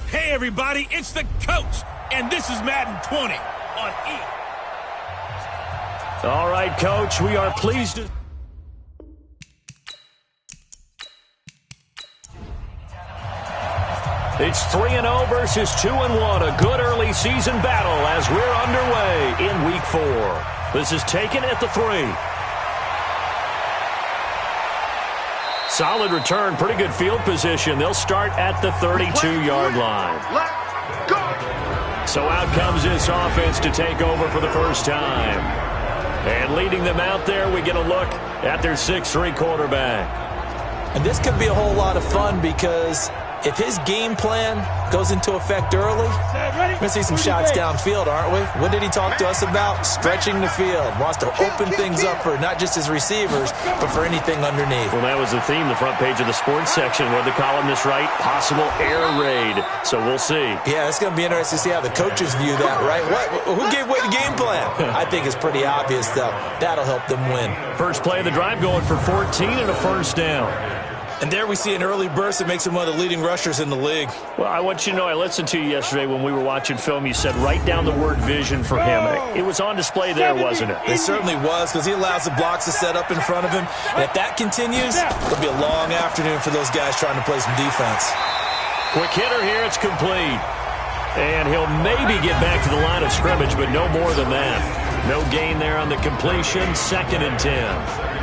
Hey, everybody, it's the coach, and this is Madden 20 on E. All right, Coach, we are pleased to... It's 3-0 versus 2-1, a good early season battle as we're underway in Week 4. This is taken at the 3. Solid return, pretty good field position. They'll start at the 32-yard line. So out comes this offense to take over for the first time. And leading them out there, we get a look at their 6'3" quarterback. And this could be a whole lot of fun because if his game plan goes into effect early, we're going to see some shots downfield, aren't we? What did he talk to us about? Stretching the field. Wants to open things up for not just his receivers, but for anything underneath. Well, that was the theme, the front page of the sports section, where the columnist write, possible air raid. So we'll see. Yeah, it's going to be interesting to see how the coaches view that, right? Who gave away the game plan? I think it's pretty obvious, though. That'll help them win. First play of the drive going for 14 and a first down. And there we see an early burst that makes him one of the leading rushers in the league. Well, I want you to know, I listened to you yesterday when we were watching film. You said write down the word vision for him. It was on display there, wasn't it? It certainly was, because he allows the blocks to set up in front of him. And if that continues, it'll be a long afternoon for those guys trying to play some defense. Quick hitter here, it's complete. And he'll maybe get back to the line of scrimmage, but no more than that. No gain there on the completion, 2nd and 10.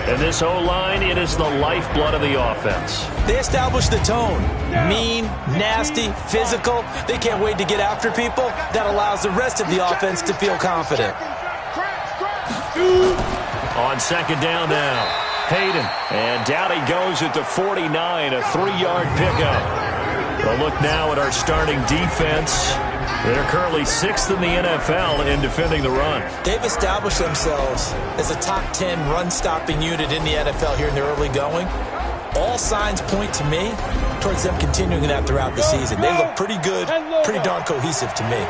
And this O-line, it is the lifeblood of the offense. They establish the tone. Mean, nasty, physical. They can't wait to get after people. That allows the rest of the offense to feel confident. On 2nd down now, Hayden. And down he goes at the 49, a 3-yard pickup. A look now at our starting defense. They're currently 6th in the NFL in defending the run. They've established themselves as a top 10 run-stopping unit in the NFL here in the early going. All signs point to me towards them continuing that throughout the season. They look pretty good, pretty darn cohesive to me.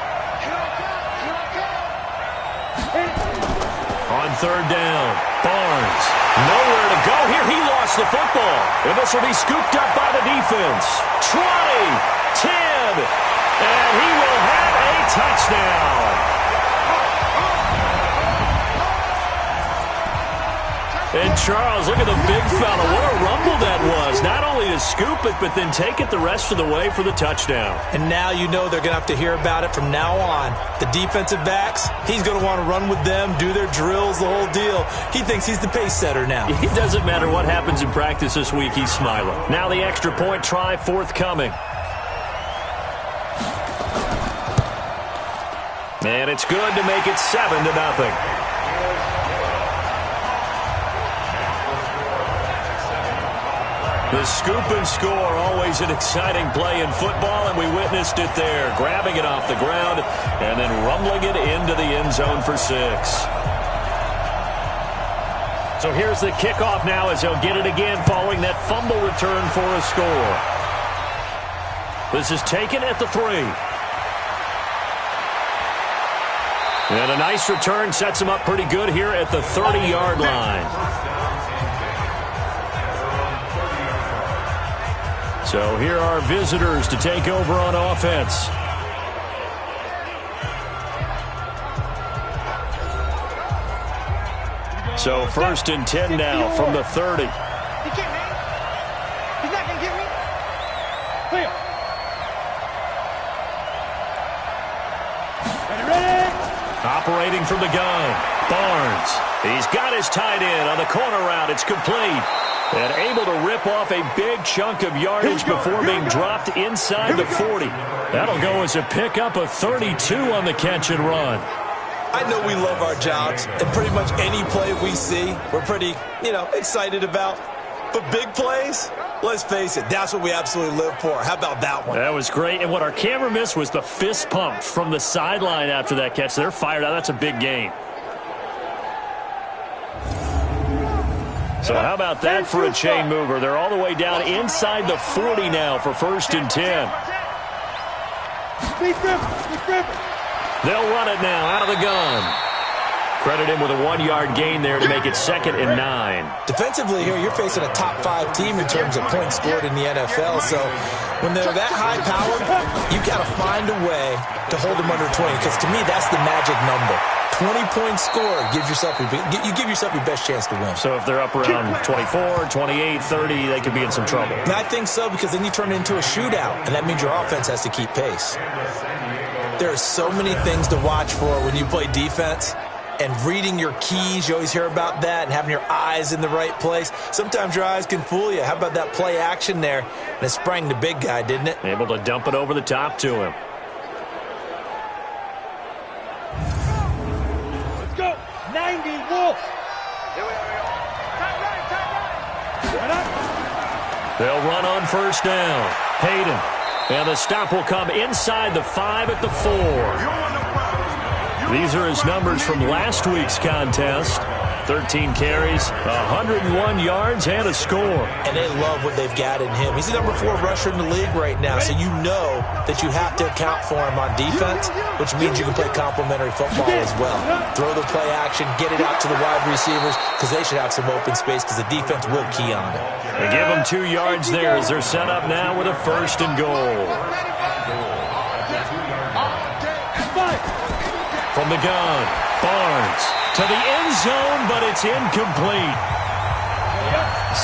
On 3rd down, Barnes. Nowhere to go here. He lost the football. And this will be scooped up by the defense. 20, 10, and he will have a touchdown. And Charles, look at the big fella. What a rumble that was. Not only to scoop it, but then take it the rest of the way for the touchdown. And now you know they're going to have to hear about it from now on. The defensive backs, he's going to want to run with them, do their drills, the whole deal. He thinks he's the pace setter now. It doesn't matter what happens in practice this week. He's smiling. Now the extra point try forthcoming. And it's good to make it 7-0. The scoop and score, always an exciting play in football, and we witnessed it there, grabbing it off the ground and then rumbling it into the end zone for 6. So here's the kickoff now as they'll get it again following that fumble return for a score. This is taken at the 3. And a nice return sets him up pretty good here at the 30-yard line. So here are visitors to take over on offense. So 1st and 10 now from the 30. He can't, man. He's not going to get me. Clear. Ready. Operating from the gun, Barnes. He's got his tight end on the corner route. It's complete. And able to rip off a big chunk of yardage before being dropped inside the 40. That'll go as a pickup of 32 on the catch and run. I know we love our jobs, and pretty much any play we see, we're pretty, excited about. But big plays, let's face it, that's what we absolutely live for. How about that one? That was great. And what our camera missed was the fist pump from the sideline after that catch. They're fired out. That's a big gain. So how about that for a chain mover? They're all the way down inside the 40 now for 1st and 10. They'll run it now out of the gun. Credit him with a 1-yard gain there to make it 2nd and 9. Defensively here, you're facing a top 5 team in terms of points scored in the NFL, so When they're that high-powered, you've got to find a way to hold them under 20, because to me, that's the magic number. 20-point score gives yourself you give yourself your best chance to win. So if they're up around 24, 28, 30, they could be in some trouble. And I think so, because then you turn it into a shootout, and that means your offense has to keep pace. There are so many things to watch for when you play defense. And reading your keys, you always hear about that, and having your eyes in the right place. Sometimes your eyes can fool you. How about that play action there? And it sprang the big guy, didn't it? Able to dump it over the top to him. Let's go. 90 Wolves. Here we are. They'll run on first down. Hayden. And the stop will come inside the 5 at the 4. These are his numbers from last week's contest. 13 carries, 101 yards, and a score. And they love what they've got in him. He's the number 4 rusher in the league right now, so you know that you have to account for him on defense, which means you can play complementary football as well. Throw the play action, get it out to the wide receivers, because they should have some open space, because the defense will key on it. They give him 2 yards there as they're set up now with a 1st and goal. From the gun, Barnes to the end zone, but it's incomplete.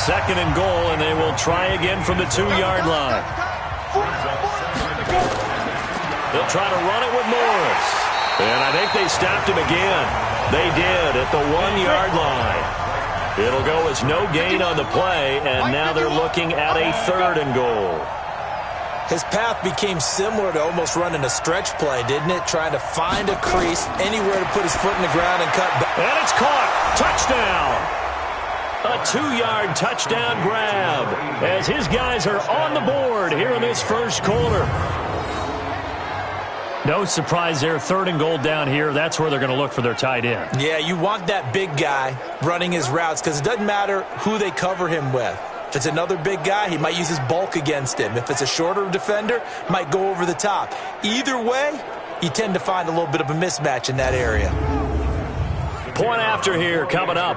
2nd and goal, and they will try again from the 2-yard line. They'll try to run it with Morris. And I think they stopped him again. They did at the 1-yard line. It'll go as no gain on the play, and now they're looking at a 3rd and goal. His path became similar to almost running a stretch play, didn't it? Trying to find a crease, anywhere to put his foot in the ground and cut back. And it's caught. Touchdown. A 2-yard touchdown grab as his guys are on the board here in this first quarter. No surprise there. 3rd and goal down here. That's where they're going to look for their tight end. Yeah, you want that big guy running his routes, because it doesn't matter who they cover him with. If it's another big guy, he might use his bulk against him. If it's a shorter defender, might go over the top. Either way, you tend to find a little bit of a mismatch in that area. Point after here coming up.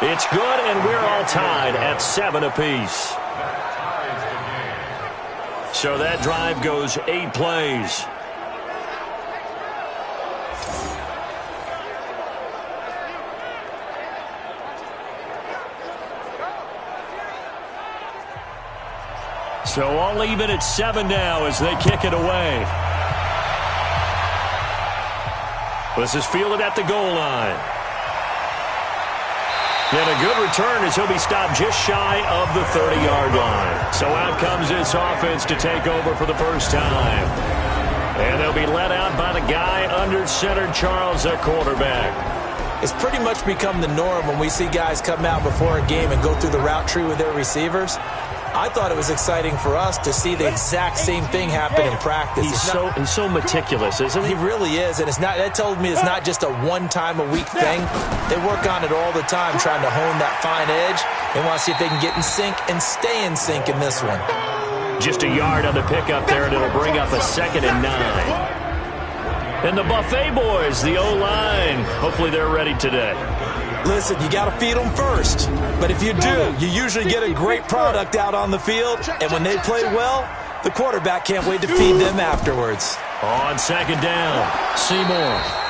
It's good, and we're all tied at 7 apiece. So that drive goes 8 plays. So all even at 7 now as they kick it away. This is fielded at the goal line. And a good return as he'll be stopped just shy of the 30-yard line. So out comes this offense to take over for the first time. And they'll be let out by the guy under center, Charles, at quarterback. It's pretty much become the norm when we see guys come out before a game and go through the route tree with their receivers. I thought it was exciting for us to see the exact same thing happen in practice. He's so meticulous, isn't he? He really is, and that tells me it's not just a one-time-a-week thing. They work on it all the time, trying to hone that fine edge. They want to see if they can get in sync and stay in sync in this one. Just a yard on the pickup there, and it'll bring up a 2nd and 9. And the Buffet boys, the O-line, hopefully they're ready today. Listen, you got to feed them first. But if you do, you usually get a great product out on the field. And when they play well, the quarterback can't wait to feed them afterwards. On 2nd down, Seymour.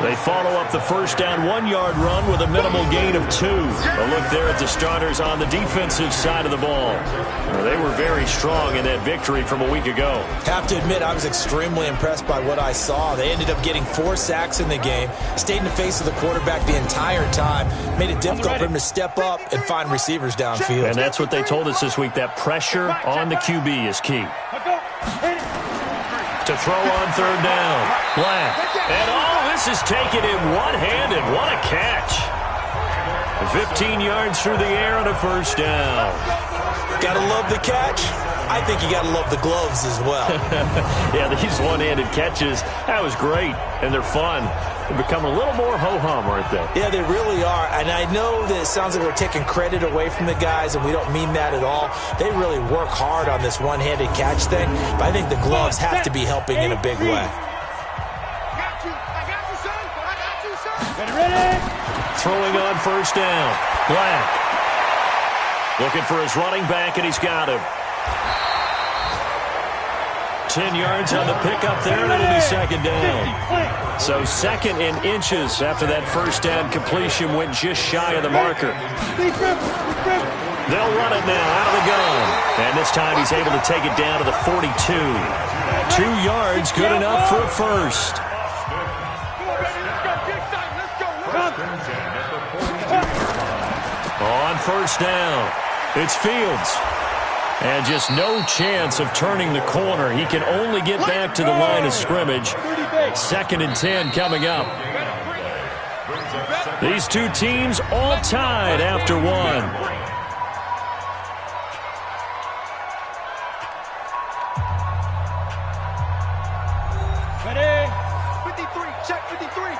They follow up the first down 1-yard run with a minimal gain of 2. A look there at the starters on the defensive side of the ball. They were very strong in that victory from a week ago. Have to admit, I was extremely impressed by what I saw. They ended up getting 4 sacks in the game, stayed in the face of the quarterback the entire time, made it difficult for him to step up and find receivers downfield. And that's what they told us this week, that pressure on the QB is key. To throw on 3rd down, Black. And all this is taken in one-handed. What a catch. 15 yards through the air and a first down. Gotta love the catch. I think you gotta love the gloves as well. Yeah, these one-handed catches, that was great, and they're fun. They become a little more ho-hum, aren't they? Yeah, they really are, and I know that it sounds like we're taking credit away from the guys, and we don't mean that at all. They really work hard on this one-handed catch thing, but I think the gloves have to be helping in a big way. I got you, son. I got you, son. Ready? Throwing on first down. Black. Looking for his running back, and he's got him. 10 yards on the pickup there, and it'll be second down. So second in inches after that first down completion went just shy of the marker. They'll run it now out of the gun. And this time he's able to take it down to the 42. 2 yards, good enough for a first. On first down, it's Fields. And just no chance of turning the corner. He can only get back to the line of scrimmage. 2nd and 10 coming up. These two teams all tied after one. Ready? 53, check 53.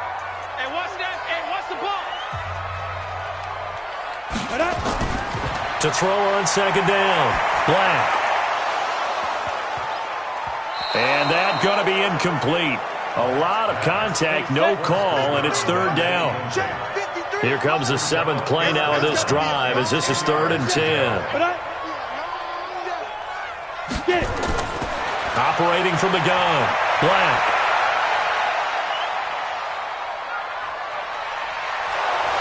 And watch that, and watch the ball. To throw on second down. Black. And that's going to be incomplete. A lot of contact, no call, and it's third down. Here comes the 7th play now of this drive as this is 3rd and 10. Operating from the gun. Black.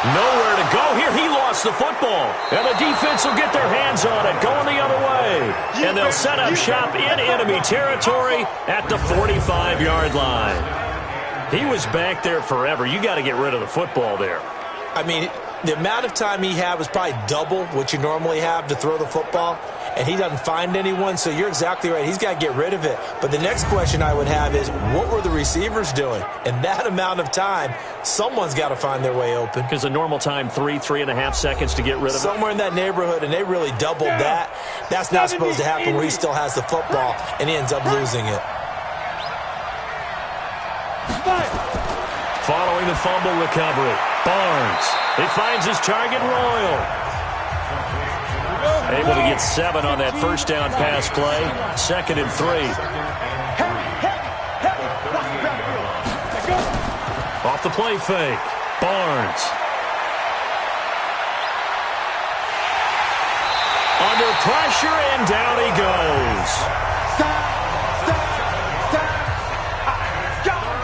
Nowhere to go here. He lost the football. And the defense will get their hands on it, going the other way. And they'll set up shop in enemy territory at the 45-yard line. He was back there forever. You got to get rid of the football there. I mean, the amount of time he had was probably double what you normally have to throw the football, and he doesn't find anyone, so you're exactly right. He's got to get rid of it. But the next question I would have is, what were the receivers doing? In that amount of time, someone's got to find their way open. Because the normal time, 3.5 seconds to get rid of it. Somewhere in that neighborhood, and they really doubled that. That's not supposed to happen where he still has the football, and he ends up losing it. Following the fumble recovery, Barnes. He finds his target, Royal. Able to get 7 on that first down pass play. 2nd and 3. Off the play fake. Barnes. Under pressure, and down he goes.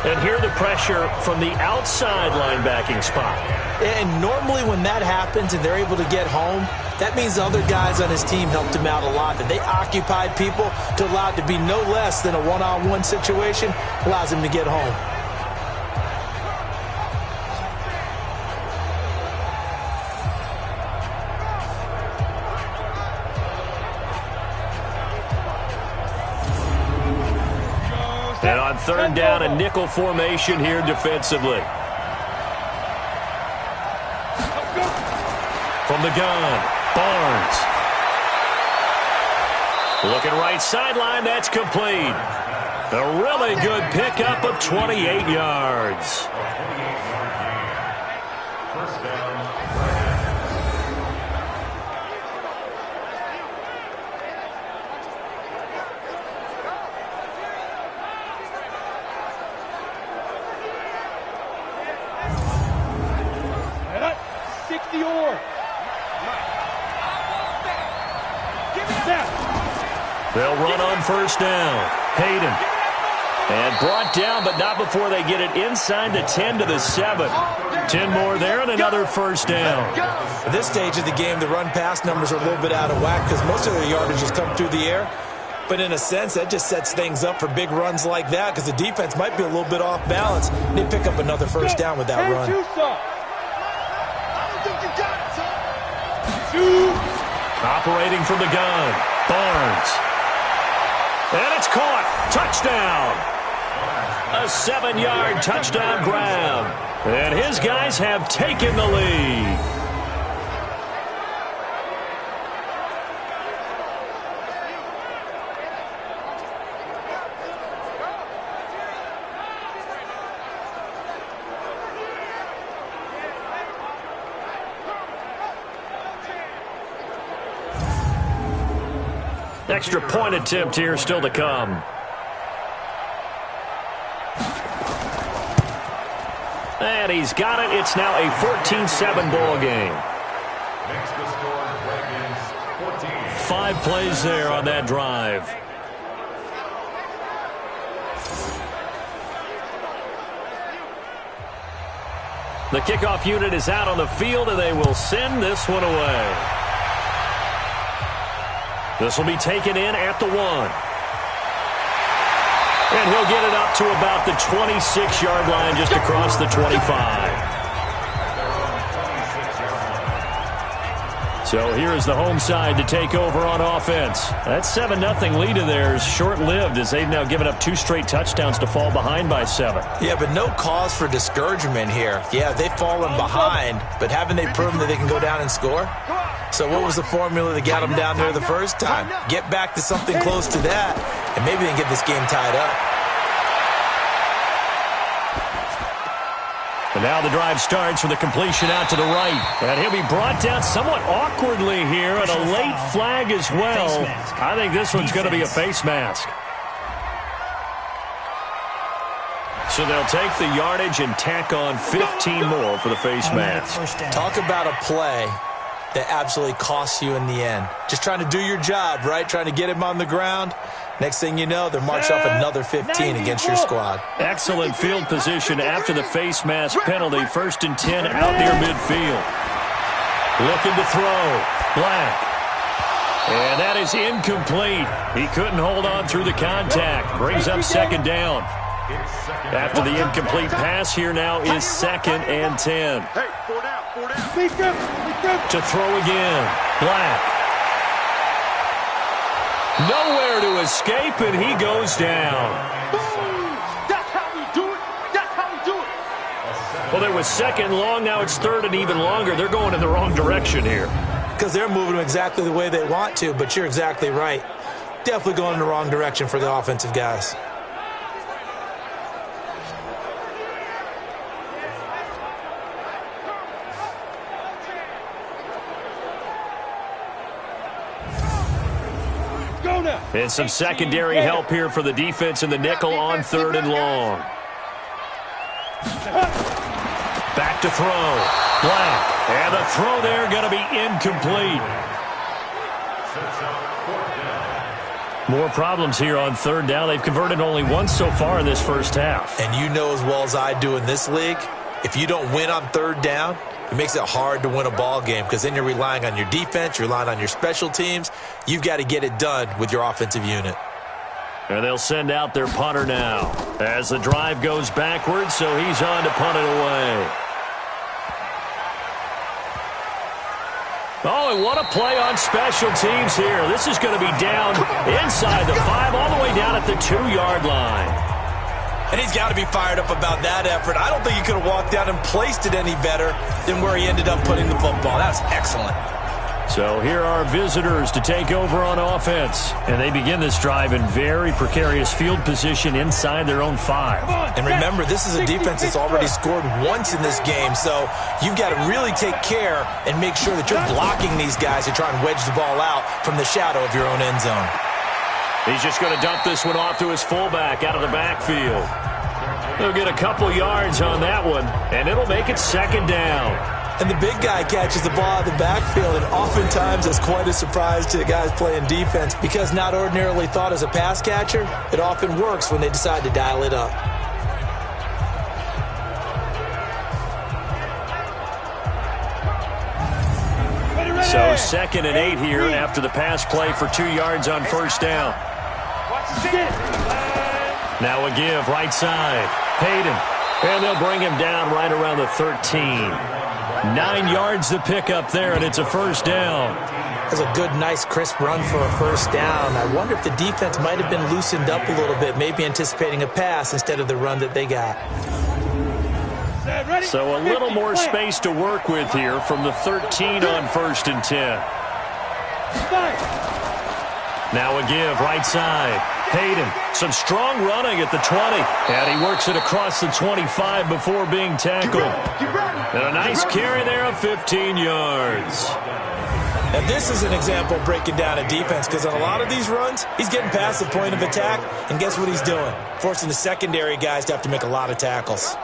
And here the pressure from the outside linebacking spot. And normally when that happens and they're able to get home, that means the other guys on his team helped him out a lot. That they occupied people to allow it to be no less than a one-on-one situation, allows him to get home. And on 3rd down, a nickel formation here defensively. From the gun, Barnes. Looking right sideline, that's complete. A really good pickup of 28 yards. They'll run on first down. Hayden. And brought down, but not before they get it inside the 10 to the 7. 10 more there and another first down. At this stage of the game, the run-pass numbers are a little bit out of whack because most of their yardage has come through the air. But in a sense, that just sets things up for big runs like that because the defense might be a little bit off balance. They pick up another first down with that run. Operating from the gun, Barnes. And it's caught. Touchdown. A 7-yard touchdown grab. And his guys have taken the lead. Extra point attempt here still to come. And he's got it. It's now a 14-7 ball game. 5 plays there on that drive. The kickoff unit is out on the field, and they will send this one away. This will be taken in at the 1. And he'll get it up to about the 26-yard line, just across the 25. So here's the home side to take over on offense. That 7-0 lead of theirs short-lived as they've now given up 2 straight touchdowns to fall behind by 7. Yeah, but no cause for discouragement here. Yeah, they've fallen behind, but haven't they proven that they can go down and score? So what was the formula that got them down there the first time? Get back to something close to that, and maybe they can get this game tied up. And now the drive starts with a completion out to the right. And he'll be brought down somewhat awkwardly here, and a late flag as well. I think this one's going to be a face mask. So they'll take the yardage and tack on 15 more for the face mask. Talk about a play that absolutely costs you in the end. Just trying to do your job, right? Trying to get him on the ground. Next thing you know, they're marching off another 15 against your squad. Excellent field position after the face mask penalty. 1st and 10 out near midfield. Looking to throw. Black. And that is incomplete. He couldn't hold on through the contact. Brings up 2nd down. After the incomplete pass, here now is 2nd and 10. To throw again. Black. Nowhere to escape, and he goes down. That's how we do it. That's how we do it. Well, there was 2nd long. Now it's 3rd and even longer. They're going in the wrong direction here. Because they're moving them exactly the way they want to, but you're exactly right. Definitely going in the wrong direction for the offensive guys. And some secondary help here for the defense in the nickel on 3rd and long. Back to throw. Black. And the throw there going to be incomplete. More problems here on 3rd down. They've converted only once so far in this first half. And you know as well as I do in this league, if you don't win on 3rd down, it makes it hard to win a ball game because then you're relying on your defense, you're relying on your special teams. You've got to get it done with your offensive unit. And they'll send out their punter now as the drive goes backwards, so he's on to punt it away. Oh, and what a play on special teams here. This is going to be down inside the 5, all the way down at the 2-yard line. And he's got to be fired up about that effort. I don't think he could have walked down and placed it any better than where he ended up putting the football. That's excellent. So here are visitors to take over on offense. And they begin this drive in very precarious field position inside their own 5. And remember, this is a defense that's already scored once in this game. So you've got to really take care and make sure that you're blocking these guys to try and wedge the ball out from the shadow of your own end zone. He's just going to dump this one off to his fullback out of the backfield. They'll get a couple yards on that one, and it'll make it 2nd down. And the big guy catches the ball out of the backfield, and oftentimes it's quite a surprise to the guys playing defense because not ordinarily thought as a pass catcher, it often works when they decide to dial it up. So 2nd and 8 here after the pass play for 2 yards on 1st down. Now a give right side. Hayden. And they'll bring him down right around the 13. 9 yards to pick up there, and it's a 1st down. That's a good, nice, crisp run for a 1st down. I wonder if the defense might have been loosened up a little bit, maybe anticipating a pass instead of the run that they got. So a little more space to work with here from the 13 on 1st and 10. Now a give right side. Hayden, some strong running at the 20. And he works it across the 25 before being tackled. And a nice carry there of 15 yards. And this is an example of breaking down a defense because on a lot of these runs, he's getting past the point of attack. And guess what he's doing? Forcing the secondary guys to have to make a lot of tackles.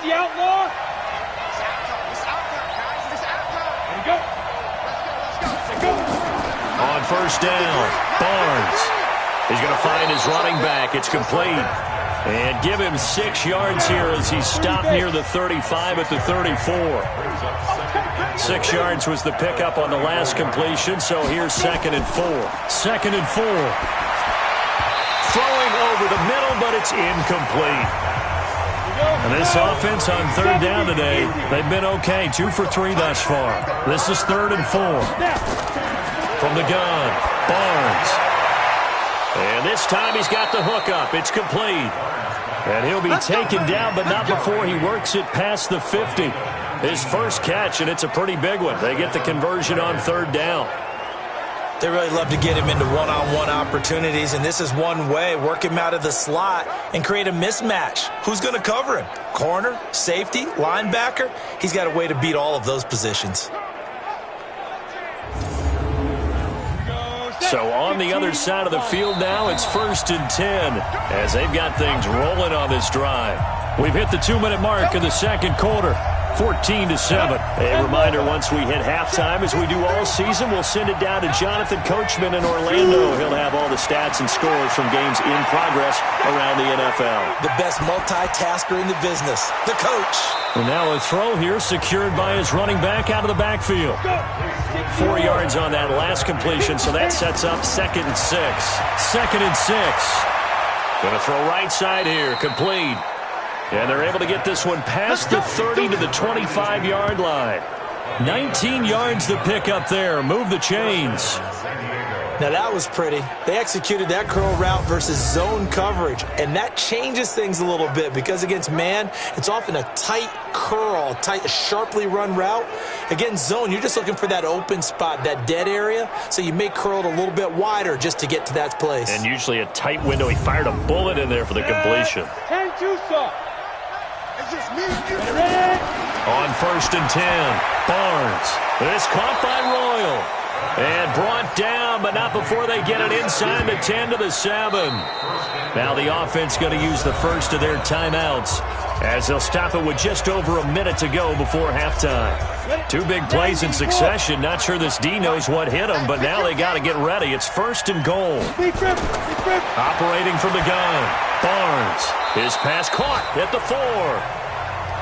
the outlaw. It's outcome. It's outcome, guys. It's outcome. There you go. Let's go. On first down, Barnes. He's going to find his running back. It's complete. And give him 6 yards here as he's stopped near the 35 at the 34. 6 yards was the pickup on the last completion, so here's 2nd and 4. 2nd and 4. Throwing over the middle, but it's incomplete. And this offense on 3rd down today, they've been okay. 2 for 3 thus far. This is 3rd and 4. From the gun, Barnes. And this time he's got the hook up. It's complete. And he'll be taken down, but not before he works it past the 50. His first catch, and it's a pretty big one. They get the conversion on 3rd down. They really love to get him into one-on-one opportunities, and this is one way. Work him out of the slot and create a mismatch. Who's going to cover him? Corner, safety, linebacker? He's got a way to beat all of those positions. So on the other side of the field now, it's 1st and 10 as they've got things rolling on this drive. We've hit the 2-minute mark of the 2nd quarter, 14-7. A reminder, once we hit halftime, as we do all season, we'll send it down to Jonathan Coachman in Orlando. He'll have all the stats and scores from games in progress around the NFL. The best multitasker in the business, the coach. And now a throw here secured by his running back out of the backfield. 4 yards on that last completion, so that sets up 2nd and 6. 2nd and 6. Going to throw right side here, complete. And they're able to get this one past the 30 to the 25-yard line. 19 yards to pick up there. Move the chains. Now that was pretty. They executed that curl route versus zone coverage, and that changes things a little bit because against man, it's often a tight curl, tight, sharply run route. Against zone, you're just looking for that open spot, that dead area, so you may curl it a little bit wider just to get to that place. And usually a tight window. He fired a bullet in there for the completion. 10-2, sir. It's just me. On 1st and 10, Barnes. It's caught by Royal. And brought down, but not before they get it inside the 10 to the 7. Now the offense going to use the first of their timeouts as they'll stop it with just over a minute to go before halftime. 2 big plays in succession. Not sure this D knows what hit him, but now they got to get ready. It's 1st and goal. Operating from the gun, Barnes. His pass caught at the 4.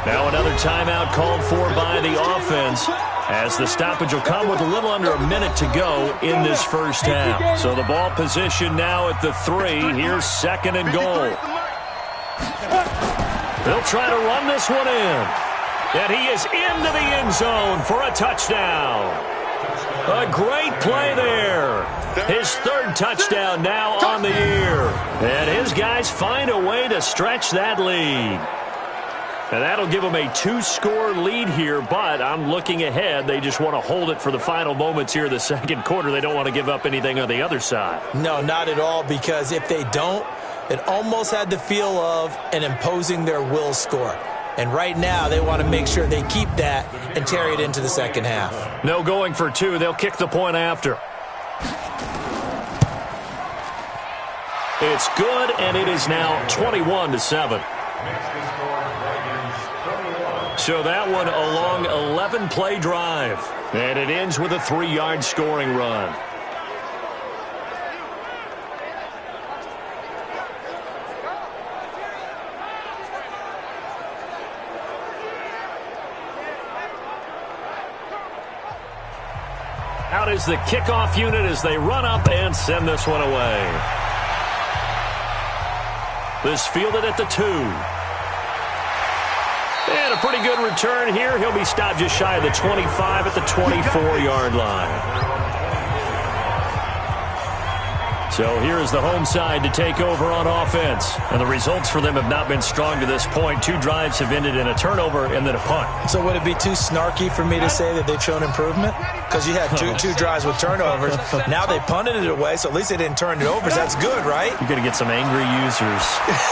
Now another timeout called for by the offense as the stoppage will come with a little under a minute to go in this first half. So the ball position now at the 3. Here's 2nd and goal. They'll try to run this one in. And he is into the end zone for a touchdown. A great play there. His 3rd touchdown now on the year. And his guys find a way to stretch that lead. And that'll give them a 2-score lead here, but I'm looking ahead. They just want to hold it for the final moments here in the 2nd quarter. They don't want to give up anything on the other side. No, not at all, because if they don't, it almost had the feel of an imposing their will score. And right now, they want to make sure they keep that and carry it into the 2nd half. No going for 2. They'll kick the point after. It's good, and it is now 21-7. So that one a long 11-play drive. And it ends with a 3-yard scoring run. Out is the kickoff unit as they run up and send this one away. This fielded at the 2. And a pretty good return here. He'll be stopped just shy of the 25 at the 24-yard line. So here is the home side to take over on offense. And the results for them have not been strong to this point. 2 drives have ended in a turnover and then a punt. So would it be too snarky for me to say that they've shown improvement? Because you had two drives with turnovers. Now they punted it away, so at least they didn't turn it over. So that's good, right? You're going to get some angry users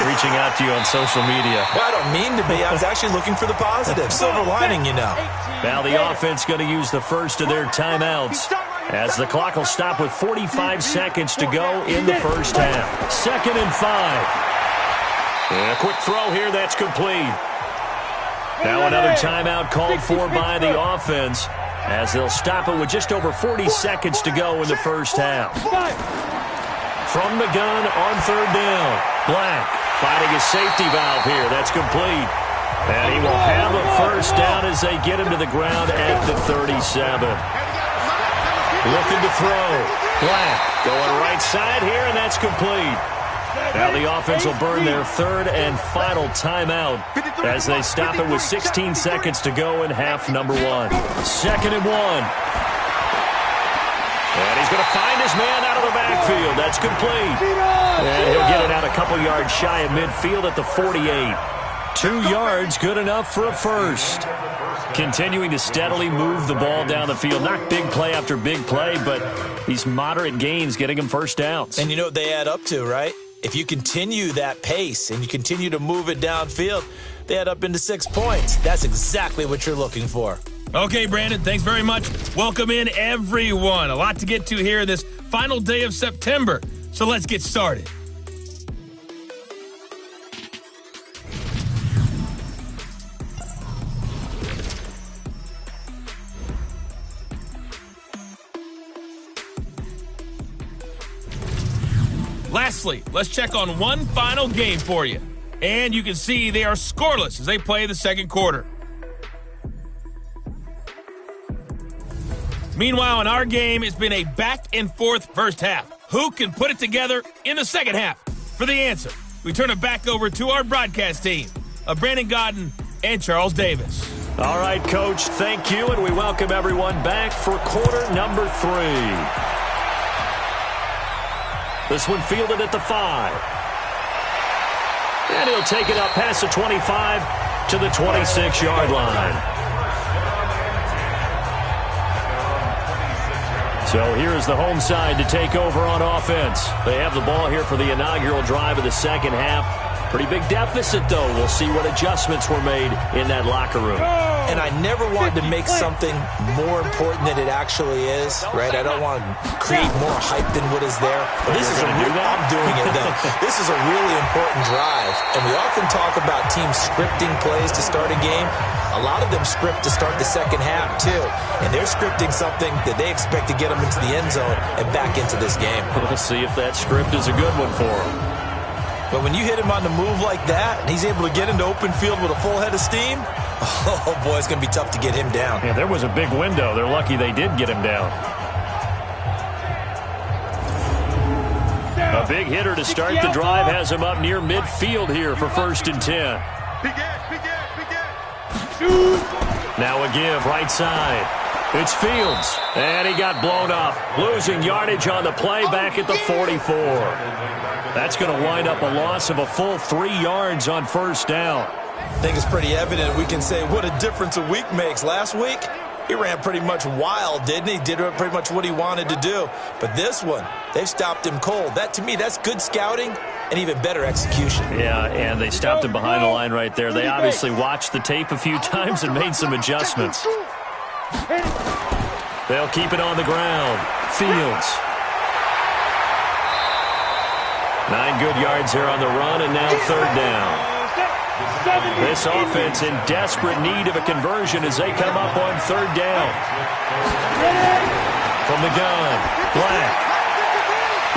reaching out to you on social media. Well, I don't mean to be. I was actually looking for the positive. Silver lining, you know. Now the offense going to use the first of their timeouts as the clock will stop with 45 seconds to go in the first half. 2nd and 5. And a quick throw here that's complete. Now another timeout called for by the offense as they'll stop it with just over 40 seconds to go in the first half. From the gun on third down, Black finding a safety valve here. That's complete. And he will have a first down as they get him to the ground at the 37. Looking to throw. Black going right side here, and that's complete. Now the offense will burn their third and final timeout as they stop it with 16 seconds to go in half number one. 2nd and 1. And he's going to find his man out of the backfield. That's complete. And he'll get it out a couple yards shy of midfield at the 48. 2 yards, good enough for a first. Continuing to steadily move the ball down the field. Not big play after big play, but these moderate gains getting him first downs. And you know what they add up to, right? If you continue that pace and you continue to move it downfield, they add up into 6 points. That's exactly what you're looking for. Okay, Brandon, thanks very much. Welcome in, everyone. A lot to get to here this final day of September. So let's get started. Lastly, let's check on one final game for you. And you can see they are scoreless as they play the second quarter. Meanwhile, in our game, it's been a back-and-forth first half. Who can put it together in the second half? For the answer, we turn it back over to our broadcast team of Brandon Godden and Charles Davis. All right, Coach, thank you, and we welcome everyone back for quarter number 3. This one fielded at the 5. And he'll take it up past the 25 to the 26-yard line. So here's the home side to take over on offense. They have the ball here for the inaugural drive of the second half. Pretty big deficit, though. We'll see what adjustments were made in that locker room. And I never wanted to make something more important than it actually is, right? I don't want to create more hype than what is there. But this is I'm doing it, though. This is a really important drive. And we often talk about teams scripting plays to start a game. A lot of them script to start the second half, too. And they're scripting something that they expect to get them into the end zone and back into this game. We'll see if that script is a good one for them. But when you hit him on the move like that, and he's able to get into open field with a full head of steam, oh, boy, it's going to be tough to get him down. Yeah, there was a big window. They're lucky they did get him down. A big hitter to start the drive has him up near midfield here for 1st and 10. Now a give right side. It's Fields, and he got blown up, losing yardage on the play back at the 44. That's going to wind up a loss of a full 3 yards on first down. I think it's pretty evident. We can say what a difference a week makes. Last week, he ran pretty much wild, didn't he? Did pretty much what he wanted to do. But this one, they've stopped him cold. That, to me, that's good scouting and even better execution. Yeah, and they stopped him behind the line right there. They obviously watched the tape a few times and made some adjustments. They'll keep it on the ground. Fields. 9 good yards here on the run, and now third down. This offense in desperate need of a conversion as they come up on third down. From the gun, Black.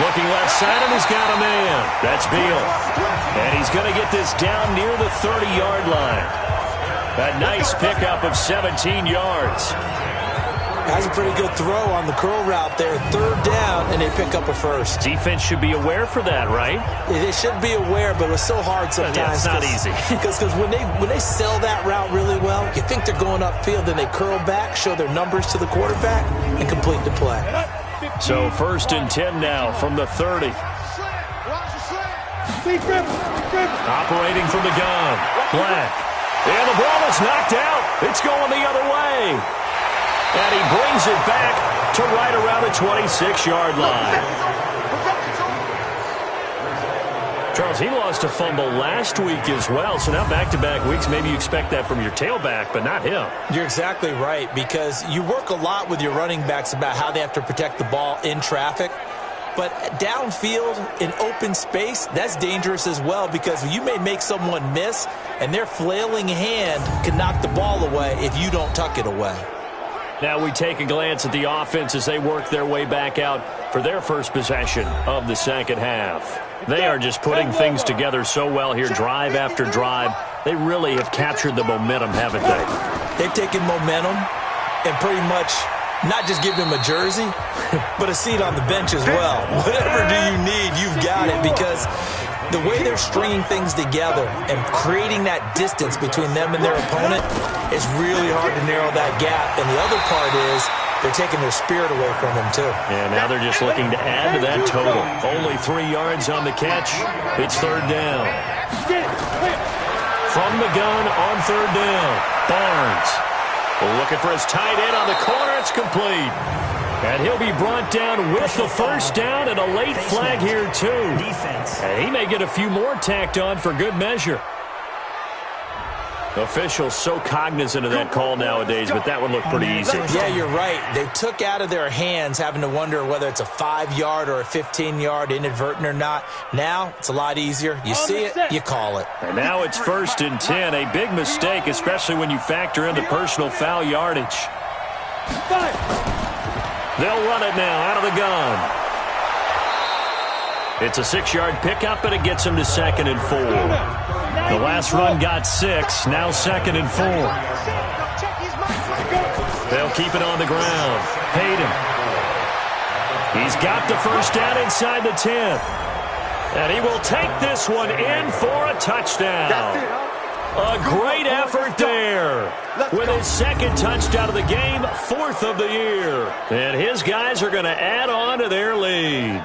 Looking left side, and he's got a man. That's Beal. And he's going to get this down near the 30-yard line. A nice pickup of 17 yards. That's a pretty good throw on the curl route there. Third down, and they pick up a first. Defense should be aware for that, right? They should be aware, but it's so hard sometimes. Yeah, it's not easy. Because when they sell that route really well, you think they're going upfield, then they curl back, show their numbers to the quarterback, and complete the play. So 1st and 10 now from the 30. Operating from the gun. Black. And the ball is knocked out. It's going the other way. And he brings it back to right around the 26-yard line. Charles, he lost a fumble last week as well, so now back-to-back weeks, maybe you expect that from your tailback, but not him. You're exactly right, because you work a lot with your running backs about how they have to protect the ball in traffic. But downfield in open space, that's dangerous as well because you may make someone miss, and their flailing hand can knock the ball away if you don't tuck it away. Now we take a glance at the offense as they work their way back out for their first possession of the second half. They are just putting things together so well here, drive after drive. They really have captured the momentum, haven't they? They've taken momentum and pretty much not just give him a jersey, but a seat on the bench as well. Whatever do you need, you've got it, because the way they're stringing things together and creating that distance between them and their opponent, it's really hard to narrow that gap. And the other part is they're taking their spirit away from them, too. And now they're just looking to add to that total. Only 3 yards on the catch. It's third down. From the gun on third down, Barnes. Looking for his tight end on the corner. It's complete. And he'll be brought down with the first down and a late flag here, too. And he may get a few more tacked on for good measure. Officials so cognizant of that call nowadays, but that would look pretty easy. Yeah, you're right. They took out of their hands having to wonder whether it's a 5-yard or a 15-yard, inadvertent or not. Now, it's a lot easier. You see it, you call it. And now it's 1st and 10. A big mistake, especially when you factor in the personal foul yardage. They'll run it now out of the gun. It's a 6-yard pickup, and it gets him to 2nd and 4. The last run got 6, now 2nd and 4. They'll keep it on the ground. Hayden. He's got the first down inside the 10. And he will take this one in for a touchdown. A great effort there. With his 2nd touchdown of the game, 4th of the year. And his guys are going to add on to their lead.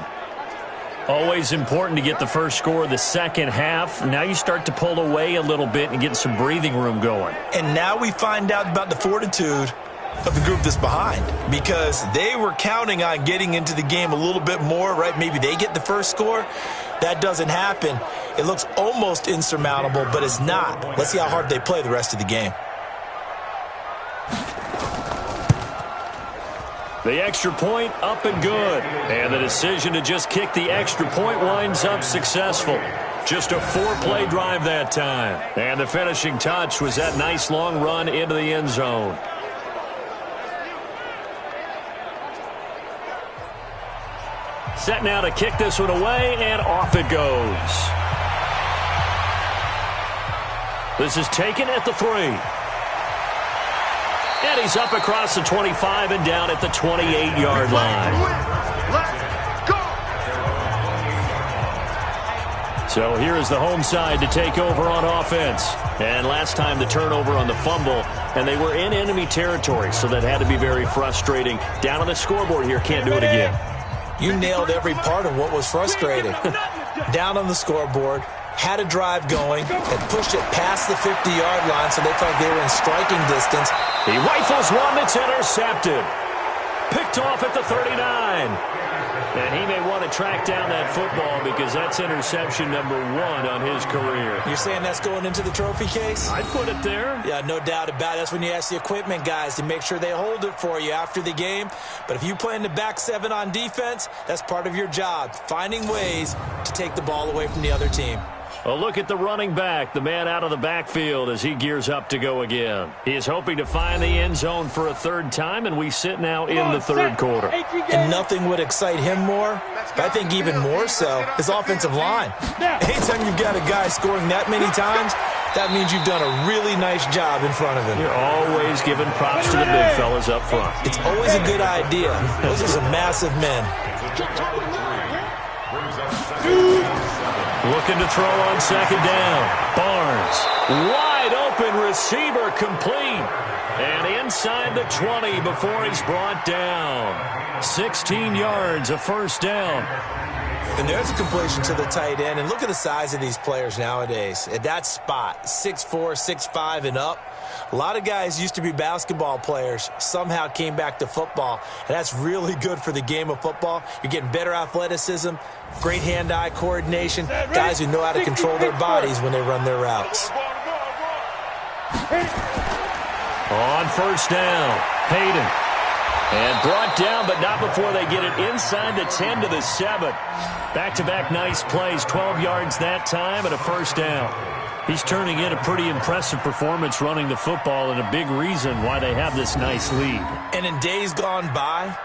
Always important to get the first score of the second half. Now you start to pull away a little bit and get some breathing room going. And now we find out about the fortitude of the group that's behind, because they were counting on getting into the game a little bit more, right? Maybe they get the first score. That doesn't happen. It looks almost insurmountable, but it's not. Let's see how hard they play the rest of the game. The extra point up and good. And the decision to just kick the extra point winds up successful. Just a 4-play drive that time. And the finishing touch was that nice long run into the end zone. Set now to kick this one away, and off it goes. This is taken at the 3. And he's up across the 25 and down at the 28-yard line. So here is the home side to take over on offense. And last time the turnover on the fumble, and they were in enemy territory, so that had to be very frustrating. Down on the scoreboard here, can't do it again. You nailed every part of what was frustrating. Down on the scoreboard, had a drive going, and pushed it past the 50-yard line, so they felt they were in striking distance. He rifles one that's intercepted. Picked off at the 39. And he may want to track down that football because that's interception number 1 on his career. You're saying that's going into the trophy case? I'd put it there. Yeah, no doubt about it. That's when you ask the equipment guys to make sure they hold it for you after the game. But if you play in the back 7 on defense, that's part of your job, finding ways to take the ball away from the other team. A look at the running back, the man out of the backfield as he gears up to go again. He is hoping to find the end zone for a 3rd time, and we sit now in the 3rd quarter. And nothing would excite him more, but I think even more so, his offensive line. Anytime you've got a guy scoring that many times, that means you've done a really nice job in front of him. You're always giving props to the big fellas up front. It's always a good idea. Those are some massive men. Looking to throw on 2nd down. Barnes. Wide open receiver complete. And inside the 20 before he's brought down. 16 yards, a first down. And there's a completion to the tight end. And look at the size of these players nowadays. At that spot, 6'4", 6'5", and up. A lot of guys used to be basketball players, somehow came back to football, and that's really good for the game of football. You're getting better athleticism, great hand-eye coordination, guys who know how to control their bodies when they run their routes. On 1st down, Hayden. And brought down, but not before they get it inside the 10 to the 7. Back-to-back nice plays, 12 yards that time and a first down. He's turning in a pretty impressive performance running the football and a big reason why they have this nice lead. And in days gone by,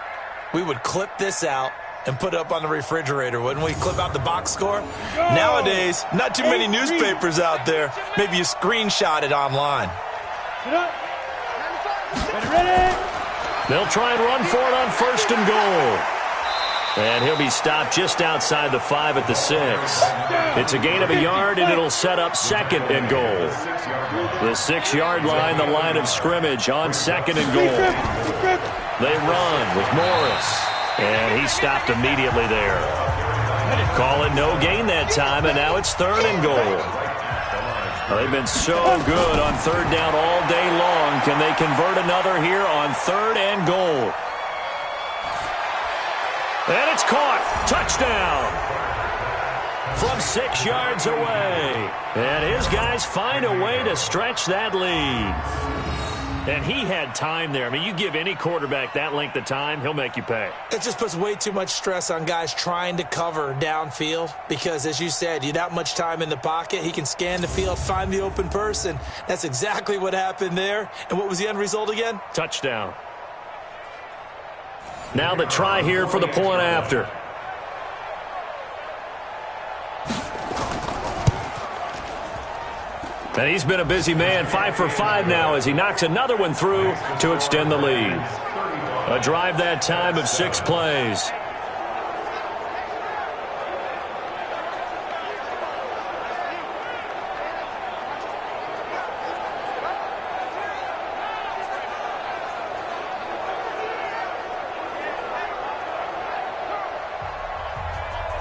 we would clip this out and put it up on the refrigerator, wouldn't we? Clip out the box score. Nowadays, not too many newspapers out there. Maybe you screenshot it online. Ready? They'll try and run for it on first and goal. And he'll be stopped just outside the 5 at the 6. It's a gain of a yard, and it'll set up second and goal. The 6-yard line, the line of scrimmage on second and goal. They run with Morris, and he stopped immediately there. Call it no gain that time, and now it's third and goal. They've been so good on third down all day long. Can they convert another here on third and goal? And it's caught. Touchdown. From 6 yards away. And his guys find a way to stretch that lead. And he had time there. I mean, you give any quarterback that length of time, he'll make you pay. It just puts way too much stress on guys trying to cover downfield because, as you said, you that much time in the pocket. He can scan the field, find the open person. That's exactly what happened there. And what was the end result again? Touchdown. Now the try here for the point after. And he's been a busy man, 5 for 5 now as he knocks another one through to extend the lead. A drive that time of 6 plays.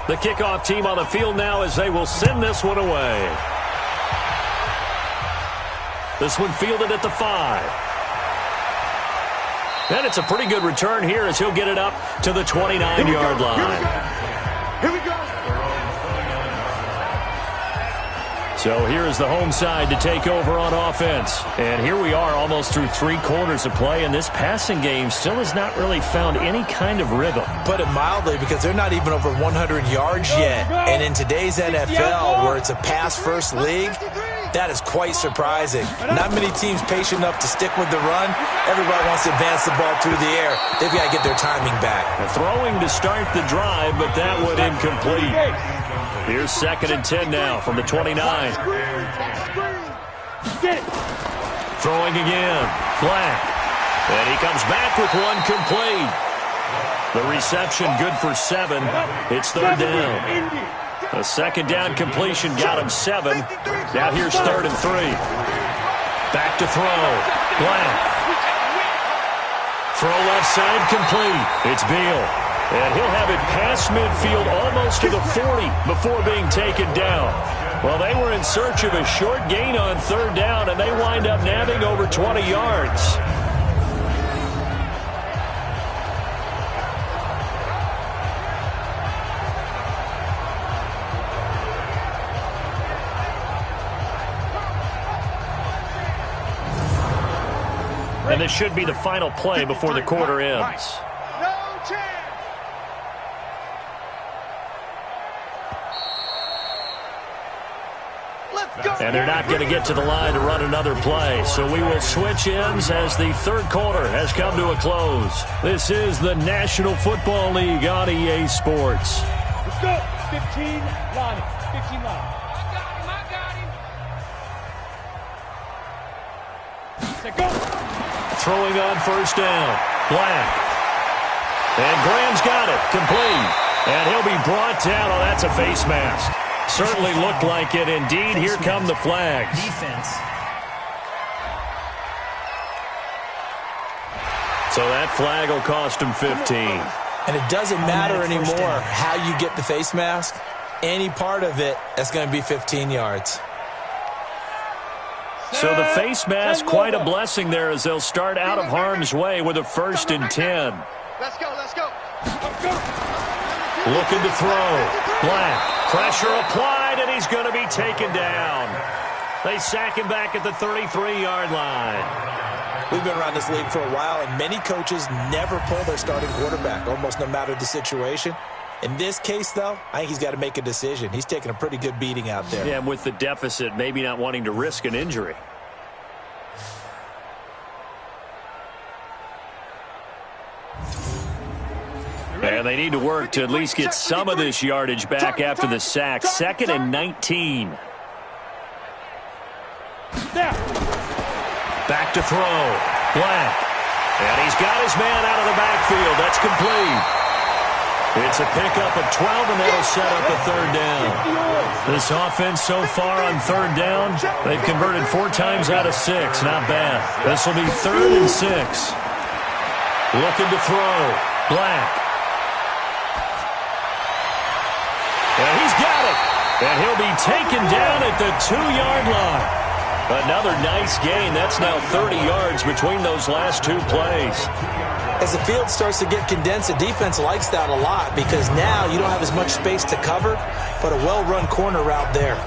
The kickoff team on the field now as they will send this one away. This one fielded at the 5. And it's a pretty good return here as he'll get it up to the 29-yard line. Here we go. So here's the home side to take over on offense. And here we are almost through 3 quarters of play, and this passing game still has not really found any kind of rhythm. Put it mildly, because they're not even over 100 yards yet. And in today's NFL, where it's a pass-first league, that is quite surprising. Not many teams patient enough to stick with the run. Everybody wants to advance the ball through the air. They've got to get their timing back. Throwing to start the drive, but that one incomplete. Here's second and 10 now from the 29. Throwing again. Black. And he comes back with one complete. The reception good for 7. It's third down. A second down completion got him 7. Now here's third and 3. Back to throw. Black. Throw left side complete. It's Beal. And he'll have it past midfield almost to the 40 before being taken down. Well, they were in search of a short gain on third down, and they wind up nabbing over 20 yards. And this should be the final play before the quarter ends. And they're not going to get to the line to run another play. So we will switch ends as the third quarter has come to a close. This is the National Football League on EA Sports. Let's go. 15 line. 15 line. I got him. Say go. Throwing on first down. Black. And Graham's got it. Complete. And he'll be brought down. Oh, that's a face mask. Certainly looked like it. Indeed, here come the flags. Defense. So that flag will cost him 15. And it doesn't matter anymore how you get the face mask. Any part of it, that's going to be 15 yards. So the face mask, quite a blessing there as they'll start out of harm's way with a first and 10. Let's go. Let's go. Looking to throw. Black. Pressure applied, and he's going to be taken down. They sack him back at the 33-yard line. We've been around this league for a while, and many coaches never pull their starting quarterback, almost no matter the situation. In this case, though, I think he's got to make a decision. He's taking a pretty good beating out there. Yeah, and with the deficit, maybe not wanting to risk an injury. And they need to work to at least get some of this yardage back after the sack. 2nd and 19. Back to throw. Black. And he's got his man out of the backfield. That's complete. It's a pickup of 12, and that'll set up a 3rd down. This offense so far on 3rd down, they've converted 4 times out of 6. Not bad. This will be 3rd and 6. Looking to throw. Black. And he's got it. And he'll be taken down at the 2-yard line. Another nice gain. That's now 30 yards between those last 2 plays. As the field starts to get condensed, the defense likes that a lot because now you don't have as much space to cover, but a well-run corner route there.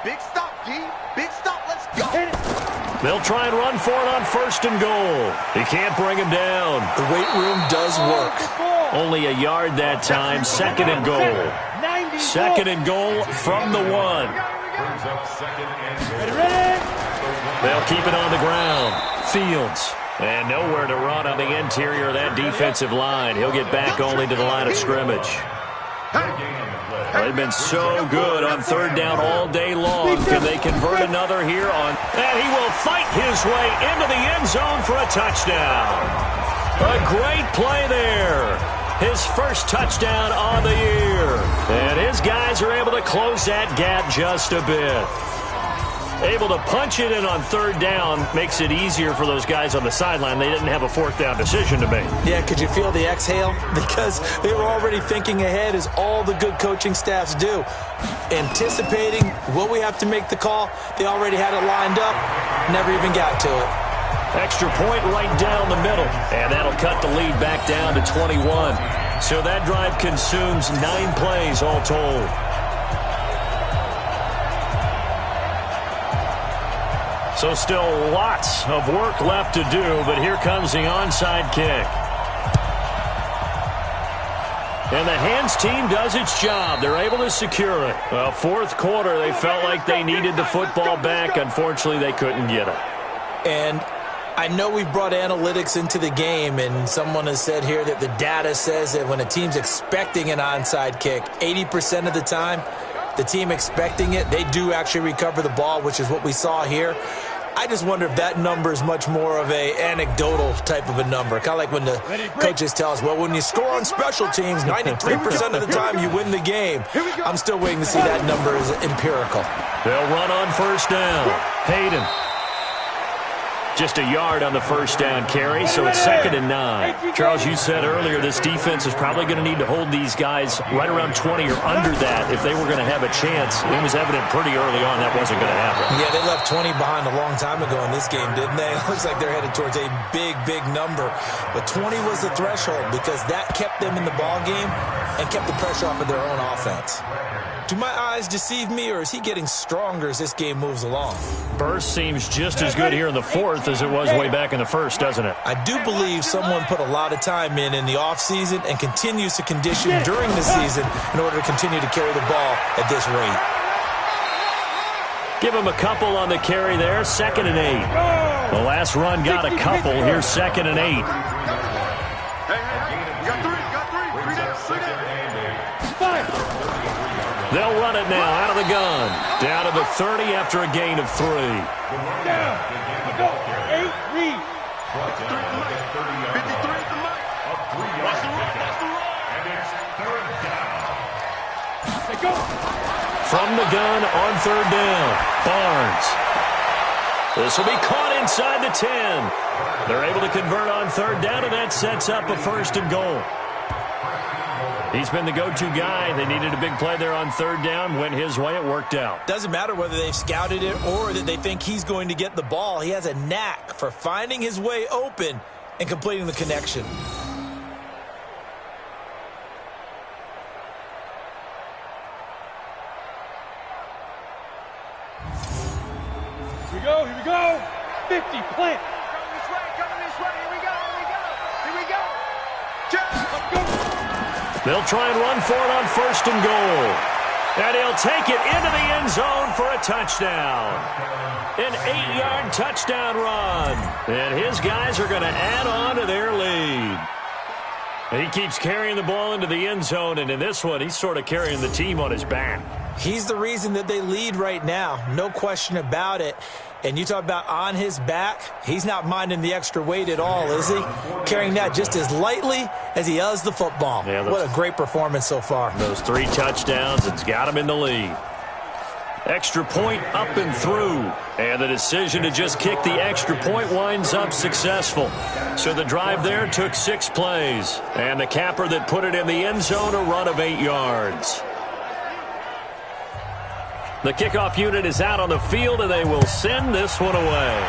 Big stop, D. Big stop. Let's go. They'll try and run for it on 1st and goal. He can't bring him down. The weight room does work. Only a yard that time. 2nd and goal. 2nd and goal from the 1. They'll keep it on the ground. Fields. And nowhere to run on the interior of that defensive line. He'll get back only to the line of scrimmage. They've been so good on 3rd down all day long. Can they convert another here on? And he will fight his way into the end zone for a touchdown. A great play there. His first touchdown on the year. And his guys are able to close that gap just a bit. Able to punch it in on 3rd down makes it easier for those guys on the sideline. They didn't have a 4th down decision to make. Yeah, could you feel the exhale? Because they were already thinking ahead, as all the good coaching staffs do. Anticipating what we have to make the call. They already had it lined up. Never even got to it. Extra point right down the middle. And that'll cut the lead back down to 21. So that drive consumes 9 plays all told. So still lots of work left to do, but here comes the onside kick. And the hands team does its job. They're able to secure it. Well, 4th quarter, they felt like they needed the football back. Unfortunately, they couldn't get it. And I know we've brought analytics into the game, and someone has said here that the data says that when a team's expecting an onside kick, 80% of the time, the team expecting it, they do actually recover the ball, which is what we saw here. I just wonder if that number is much more of a anecdotal type of a number. Kind of like when the coaches tell us, well, when you score on special teams, 93% of the time you win the game. I'm still waiting to see that number as empirical. They'll run on 1st down. Hayden. Just a yard on the 1st down carry, so it's 2nd and 9. Charles, you said earlier this defense is probably going to need to hold these guys right around 20 or under that if they were going to have a chance. It was evident pretty early on that wasn't going to happen. Yeah, they left 20 behind a long time ago in this game, didn't they? It looks like they're headed towards a big, big number. But 20 was the threshold because that kept them in the ball game and kept the pressure off of their own offense. Do my eyes deceive me, or is he getting stronger as this game moves along? Burst seems just as good here in the 4th as it was way back in the 1st, doesn't it? I do believe someone put a lot of time in the offseason and continues to condition during the season in order to continue to carry the ball at this rate. Give him a couple on the carry there, 2nd and 8. The last run got a couple. Here's 2nd and 8. They'll run it now out of the gun. Down to the 30 after a gain of 3. From the gun on 3rd down, Barnes. This will be caught inside the 10. They're able to convert on 3rd down, and that sets up a 1st and goal. He's been the go-to guy. They needed a big play there on third down. Went his way. It worked out. Doesn't matter whether they've scouted it or that they think he's going to get the ball. He has a knack for finding his way open and completing the connection. Here we go. 50, plant. Coming this way. Here we go. They'll try and run for it on first and goal. And he'll take it into the end zone for a touchdown. An 8-yard touchdown run. And his guys are going to add on to their lead. He keeps carrying the ball into the end zone, and in this one, he's sort of carrying the team on his back. He's the reason that they lead right now. No question about it. And you talk about on his back, he's not minding the extra weight at all, is he? Carrying that just as lightly as he does the football. Yeah, what a great performance so far. Those 3 touchdowns, it's got him in the lead. Extra point up and through. And the decision to just kick the extra point winds up successful. So the drive there took 6 plays. And the capper that put it in the end zone, a run of 8 yards. The kickoff unit is out on the field, and they will send this one away.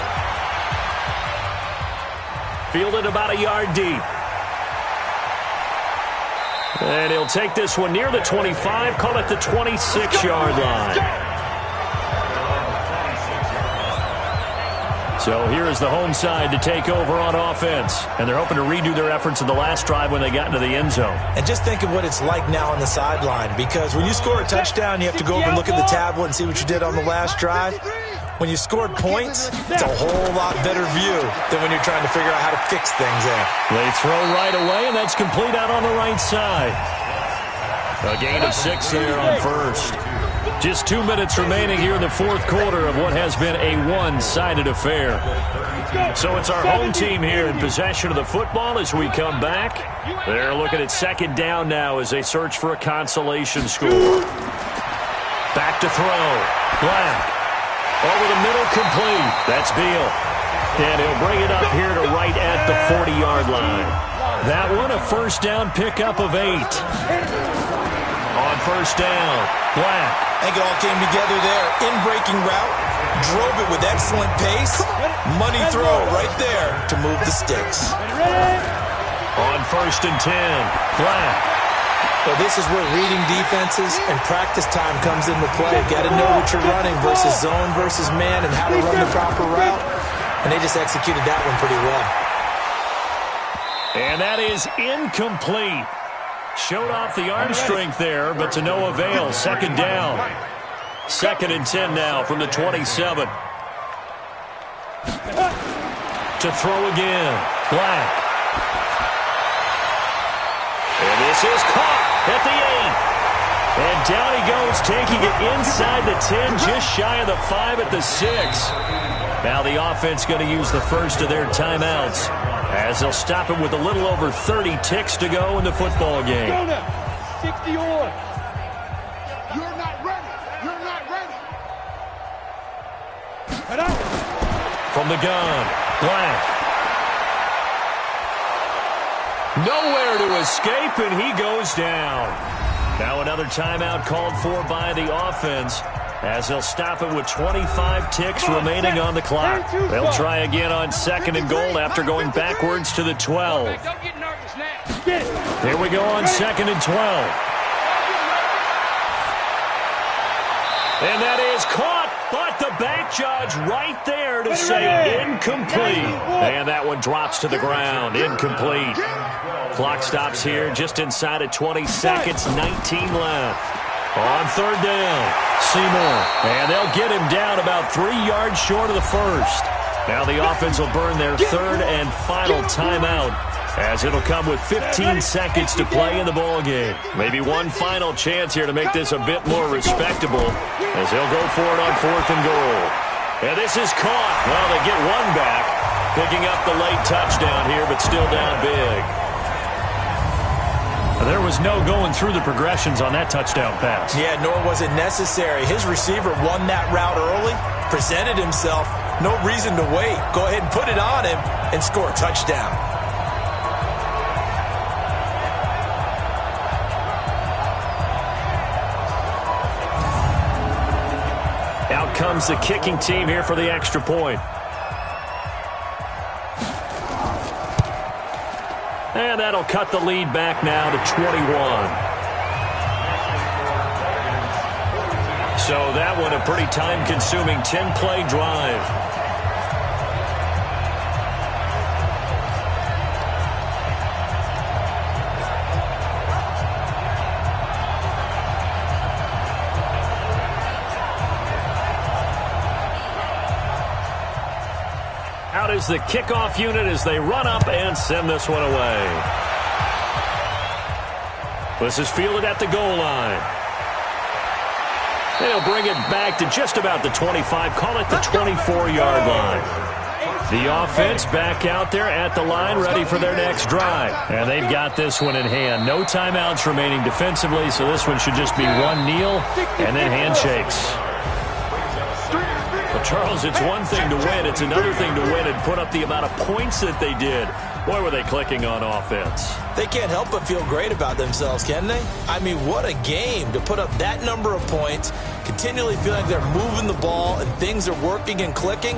Fielded about a yard deep. And he'll take this one near the 25, call it the 26-yard line. So here is the home side to take over on offense. And they're hoping to redo their efforts in the last drive when they got into the end zone. And just think of what it's like now on the sideline. Because when you score a touchdown, you have to go over and look at the tablet and see what you did on the last drive. When you scored points, it's a whole lot better view than when you're trying to figure out how to fix things in. They throw right away, and that's complete out on the right side. A gain of 6 there on first. Just 2 minutes remaining here in the fourth quarter of what has been a one-sided affair. So it's our home team here in possession of the football as we come back. They're looking at second down now as they search for a consolation score. Back to throw. Black. Over the middle, complete. That's Beal. And he'll bring it up here to right at the 40-yard line. That one, a first down pickup of 8. On first down, Black. I think it all came together there. In-breaking route, drove it with excellent pace. Money throw right there to move the sticks. On first and 10, Black. Well, this is where reading defenses and practice time comes into play. Got to know what you're running versus zone versus man and how to run the proper route. And they just executed that one pretty well. And that is incomplete. Showed off the arm strength there, but to no avail. Second down. Second and 10 now from the 27. To throw again. Black. And this is caught at the 8. And down he goes, taking it inside the 10, just shy of the 5 at the 6. Now the offense going to use the first of their timeouts as they'll stop it with a little over 30 ticks to go in the football game. 60 on. You're not ready. You're not ready. From the gun, Black. Nowhere to escape, and he goes down. Now another timeout called for by the offense as they'll stop it with 25 ticks remaining on the clock. They'll try again on second and goal after going backwards to the 12. Don't get nervous now. Here we go on second and 12. And that is caught, but the back judge right there to say incomplete. And that one drops to the ground, incomplete. Clock stops here just inside of 20 seconds, 19 left. On third down, Seymour. And they'll get him down about 3 yards short of the first. Now the offense will burn their third and final timeout as it'll come with 15 seconds to play in the ballgame. Maybe one final chance here to make this a bit more respectable as they'll go for it on fourth and goal. And this is caught. Well, they get one back, picking up the late touchdown here, but still down big. There was no going through the progressions on that touchdown pass. Yeah, nor was it necessary. His receiver won that route early, presented himself. No reason to wait. Go ahead and put it on him and score a touchdown. Out comes the kicking team here for the extra point. And that'll cut the lead back now to 21. So that one a pretty time-consuming 10-play drive. Out is the kickoff unit as they run up and send this one away. This is fielded at the goal line. They'll bring it back to just about the 25, call it the 24-yard line. The offense back out there at the line, ready for their next drive. And they've got this one in hand. No timeouts remaining defensively, so this one should just be one kneel and then handshakes. Well, Charles, it's one thing to win. It's another thing to win and put up the amount of points that they did. Boy, were they clicking on offense. They can't help but feel great about themselves, can they? I mean, what a game to put up that number of points, continually feeling like they're moving the ball and things are working and clicking.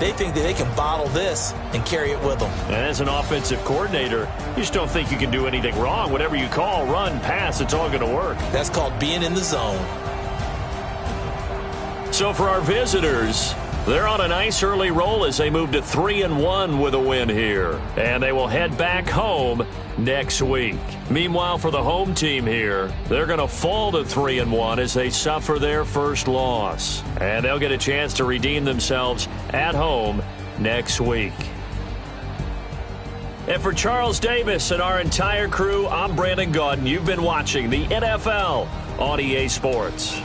They think that they can bottle this and carry it with them. And as an offensive coordinator, you just don't think you can do anything wrong. Whatever you call, run, pass, it's all going to work. That's called being in the zone. So for our visitors, they're on a nice early roll as they move to 3-1 with a win here. And they will head back home next week. Meanwhile, for the home team here, they're going to fall to 3-1 as they suffer their first loss. And they'll get a chance to redeem themselves at home next week. And for Charles Davis and our entire crew, I'm Brandon Gaudin. You've been watching the NFL on EA Sports.